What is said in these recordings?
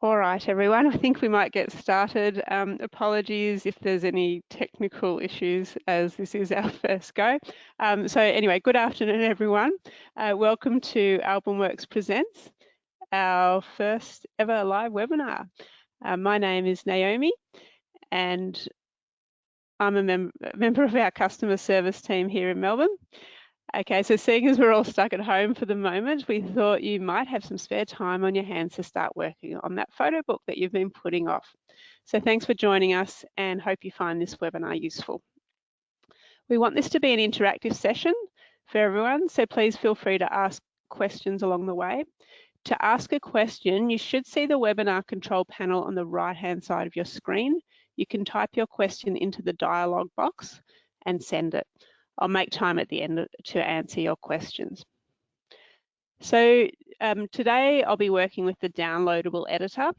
All right, everyone, I think we might get started. Apologies if there's any technical issues as this is our first go. So anyway, good afternoon, everyone. Welcome to AlbumWorks Presents, our first ever live webinar. My name is Naomi and I'm a member of our customer service team here in Melbourne. Okay, so seeing as we're all stuck at home for the moment, we thought you might have some spare time on your hands to start working on that photo book that you've been putting off. So thanks for joining us and hope you find this webinar useful. We want this to be an interactive session for everyone, so please feel free to ask questions along the way. To ask a question, you should see the webinar control panel on the right-hand side of your screen. You can type your question into the dialog box and send it. I'll make time at the end to answer your questions. So today I'll be working with the downloadable editor,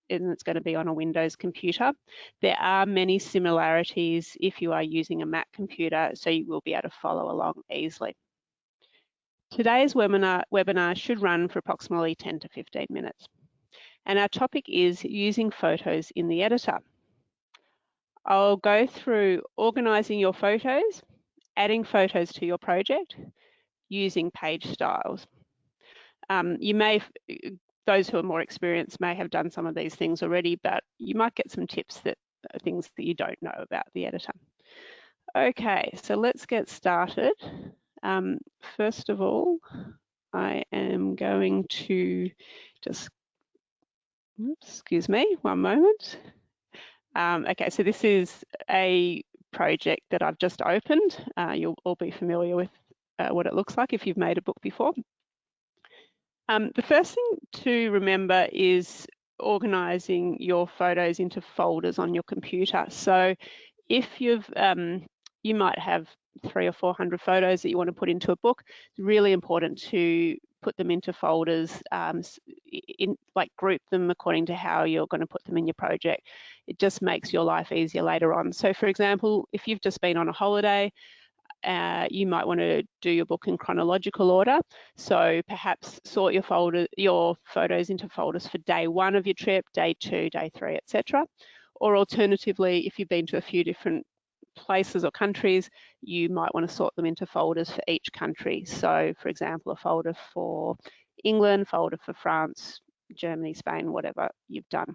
and it's going to be on a Windows computer. There are many similarities if you are using a Mac computer, so you will be able to follow along easily. Today's webinar should run for approximately 10 to 15 minutes. And our topic is using photos in the editor. I'll go through organising your photos, adding photos to your project, using page styles. Those who are more experienced may have done some of these things already, but you might get some tips that things that you don't know about the editor. Okay, so let's get started. First of all, I am going to just, excuse me, one moment. Okay, so this is a project that I've just opened. You'll all be familiar with what it looks like if you've made a book before. The first thing to remember is organising your photos into folders on your computer. So if you might have 300 or 400 photos that you want to put into a book, it's really important to put them into folders, group them according to how you're going to put them in your project. It just makes your life easier later on. So for example, if you've just been on a holiday, you might want to do your book in chronological order. So perhaps sort your photos into folders for day 1 of your trip, day 2, day 3, etc. Or alternatively, if you've been to a few different places or countries, you might want to sort them into folders for each country. So for example, a folder for England, folder for France, Germany, Spain, whatever you've done.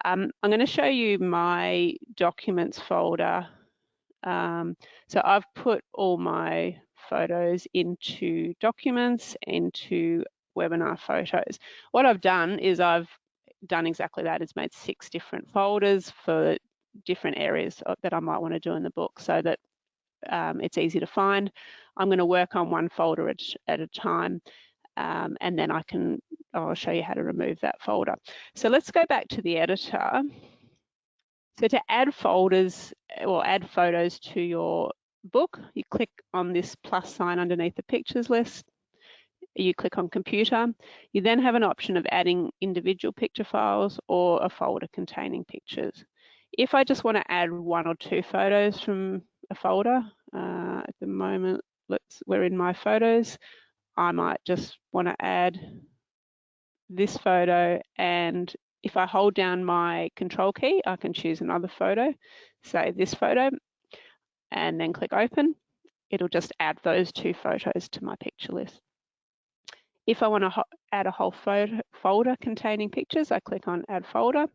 I'm going to show you my documents folder. So I've put all my photos into documents, into webinar photos. What I've done is I've done exactly that. It's made 6 different folders for different areas that I might want to do in the book so that it's easy to find. I'm going to work on one folder at a time, and then I'll show you how to remove that folder. So let's go back to the editor. So to add folders or add photos to your book, you click on this plus sign underneath the pictures list. You click on computer. You then have an option of adding individual picture files or a folder containing pictures. If I just want to add 1 or 2 photos from a folder, at the moment, we're in my photos. I might just want to add this photo, and if I hold down my control key, I can choose another photo, say this photo, and then click open. It'll just add those 2 photos to my picture list. If I want to add a whole folder containing pictures, I click on add folder,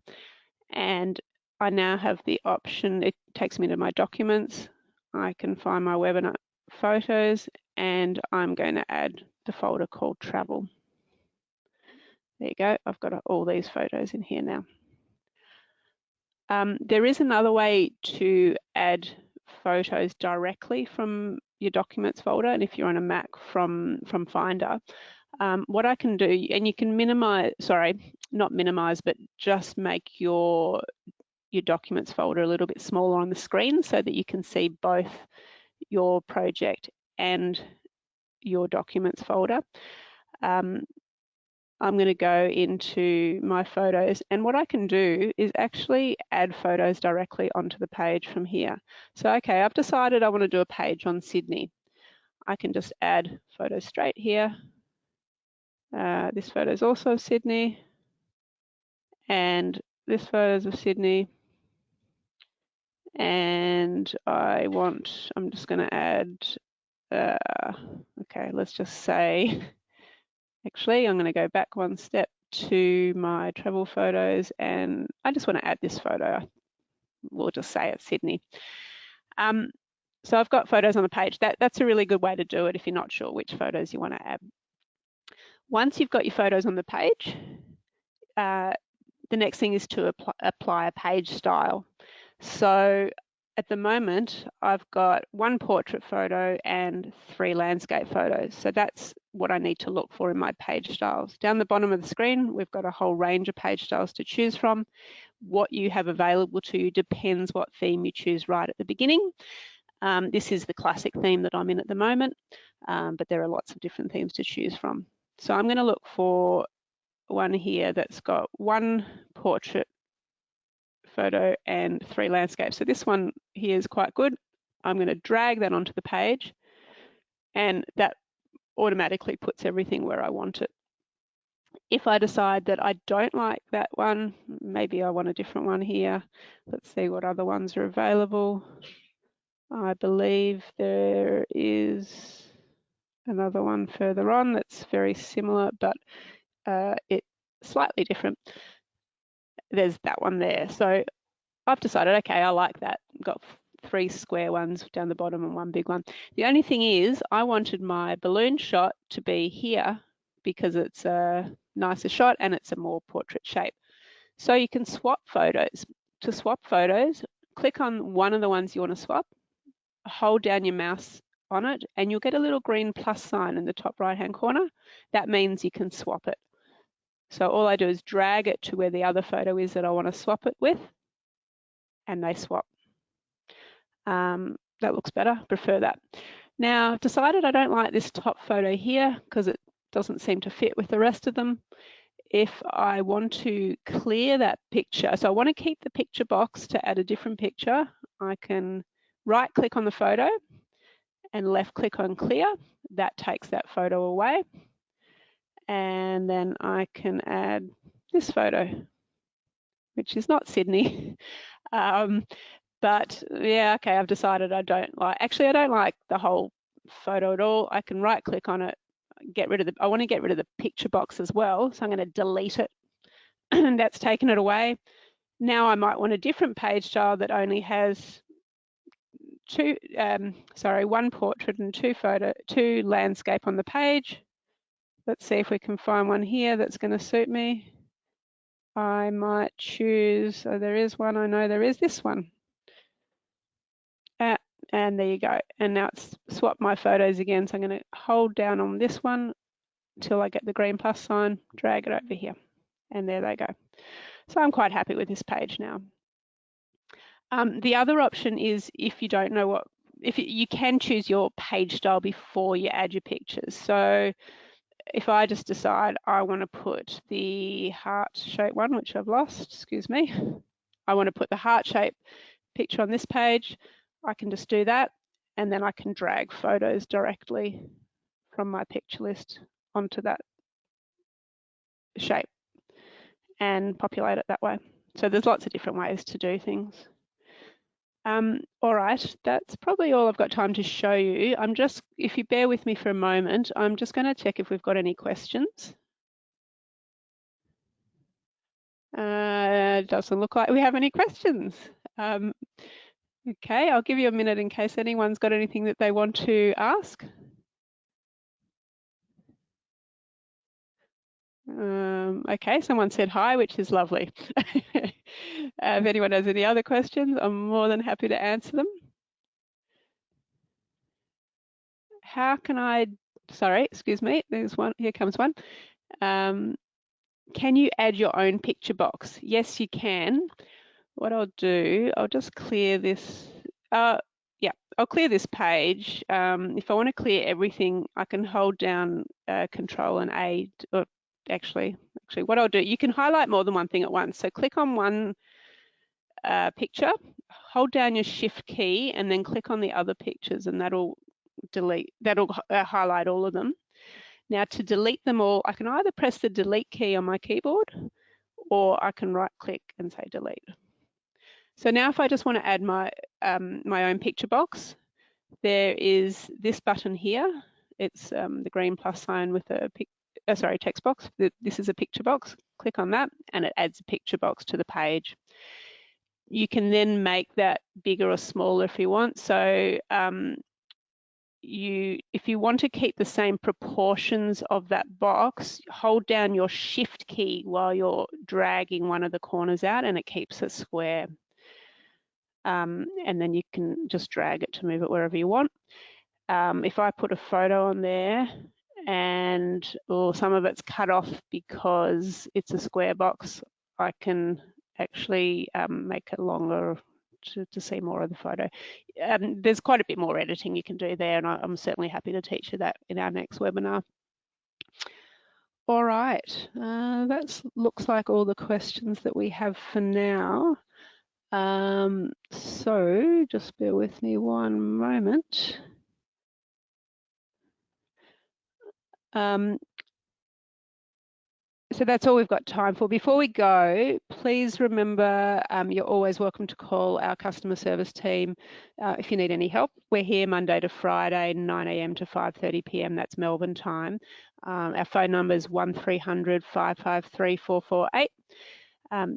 and I now have the option, it takes me to my documents. I can find my webinar photos, and I'm going to add the folder called travel. There you go, I've got all these photos in here now. There is another way to add photos directly from your documents folder, and if you're on a Mac from Finder, what I can do, and you can not minimize, but just make your documents folder a little bit smaller on the screen so that you can see both your project and your documents folder. I'm going to go into my photos, and what I can do is actually add photos directly onto the page from here. So okay, I've decided I want to do a page on Sydney. I can just add photos straight here. This photo is also Sydney, and this photo's of Sydney. And I'm just going to add, okay, let's just say, actually, I'm going to go back one step to my travel photos, and I just want to add this photo. We'll just say it's Sydney. So I've got photos on the page. That's a really good way to do it if you're not sure which photos you want to add. Once you've got your photos on the page, the next thing is to apply a page style. So at the moment, I've got one portrait photo and 3 landscape photos. So that's what I need to look for in my page styles. Down the bottom of the screen, we've got a whole range of page styles to choose from. What you have available to you depends what theme you choose right at the beginning. This is the classic theme that I'm in at the moment, but there are lots of different themes to choose from. So I'm going to look for one here that's got 1 portrait photo and 3 landscapes. So this one here is quite good. I'm going to drag that onto the page, and that automatically puts everything where I want it. If I decide that I don't like that one, maybe I want a different one here. Let's see what other ones are available. I believe there is another one further on that's very similar, but it's slightly different. There's that one there. So I've decided, okay, I like that. I've got 3 square ones down the bottom and 1 big one. The only thing is I wanted my balloon shot to be here because it's a nicer shot and it's a more portrait shape. So you can swap photos. To swap photos, click on one of the ones you want to swap, hold down your mouse on it, and you'll get a little green plus sign in the top right-hand corner. That means you can swap it. So all I do is drag it to where the other photo is that I want to swap it with, and they swap. That looks better, prefer that. Now I've decided I don't like this top photo here because it doesn't seem to fit with the rest of them. If I want to clear that picture, so I want to keep the picture box to add a different picture, I can right click on the photo and left click on clear. That takes that photo away. And then I can add this photo, which is not Sydney. But yeah, okay, I've decided I don't like the whole photo at all. I can right click on it, I want to get rid of the picture box as well. So I'm going to delete it. And that's taken it away. Now I might want a different page style that only has 1 portrait and 2 landscape on the page. Let's see if we can find one here that's going to suit me. I might choose, there is one, I know there is this one. And there you go. And now it's swapped my photos again. So I'm going to hold down on this one until I get the green plus sign, drag it over here. And there they go. So I'm quite happy with this page now. The other option is if you don't know you can choose your page style before you add your pictures. So if I just decide I want to put the heart shape one, which I've lost, excuse me. I want to put the heart shape picture on this page. I can just do that, and then I can drag photos directly from my picture list onto that shape and populate it that way. So there's lots of different ways to do things. All right, that's probably all I've got time to show you. If you bear with me for a moment, I'm just going to check if we've got any questions. Doesn't look like we have any questions. Okay, I'll give you a minute in case anyone's got anything that they want to ask. Okay, someone said hi, which is lovely. If anyone has any other questions, I'm more than happy to answer them. How can I, sorry, excuse me, there's one, here comes one. Can you add your own picture box? Yes, you can. What I'll do, I'll just clear this. Yeah, I'll clear this page. If I want to clear everything, I can hold down Control and A. Or actually, what I'll do, you can highlight more than one thing at once. So click on one picture, hold down your Shift key, and then click on the other pictures, and that'll highlight all of them. Now to delete them all, I can either press the delete key on my keyboard, or I can right click and say delete. So now if I just want to add my, my own picture box, there is this button here. It's the green plus sign with a text box. This is a picture box. Click on that and it adds a picture box to the page. You can then make that bigger or smaller if you want. So if you want to keep the same proportions of that box, hold down your shift key while you're dragging one of the corners out and it keeps it square. And then you can just drag it to move it wherever you want. If I put a photo on there and some of it's cut off because it's a square box, I can actually make it longer to see more of the photo. There's quite a bit more editing you can do there, and I'm certainly happy to teach you that in our next webinar. All right, that looks like all the questions that we have for now. So just bear with me one moment. So that's all we've got time for. Before we go, please remember you're always welcome to call our customer service team if you need any help. We're here Monday to Friday, 9 a.m. to 5:30 p.m. That's Melbourne time. Our phone number is 1300 553 448.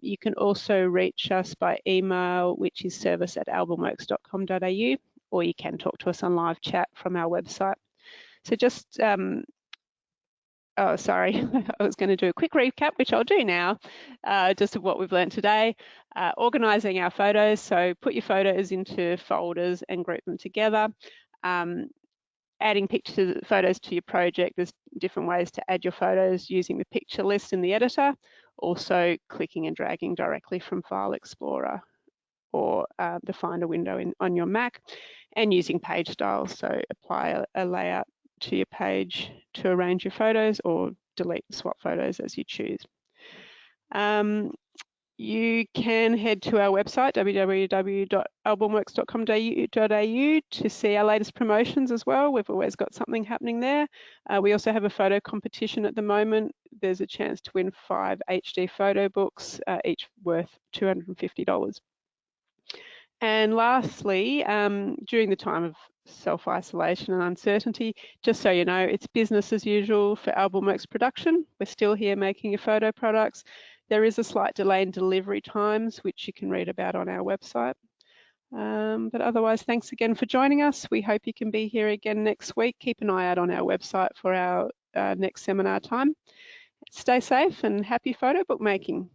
You can also reach us by email, which is service@albumworks.com.au, or you can talk to us on live chat from our website. So just oh, sorry, I was going to do a quick recap, which I'll do now, just of what we've learned today. Organising our photos, so put your photos into folders and group them together. Adding photos to your project, there's different ways to add your photos using the picture list in the editor, also clicking and dragging directly from File Explorer or the Finder window on your Mac, and using page styles, so apply a layout to your page to arrange your photos or delete and swap photos as you choose. You can head to our website, www.albumworks.com.au, to see our latest promotions as well. We've always got something happening there. We also have a photo competition at the moment. There's a chance to win 5 HD photo books, each worth $250. And lastly, during the time of self-isolation and uncertainty, just so you know, it's business as usual for Albumworks production. We're still here making your photo products. There is a slight delay in delivery times, which you can read about on our website. But otherwise, thanks again for joining us. We hope you can be here again next week. Keep an eye out on our website for our next seminar time. Stay safe and happy photo bookmaking.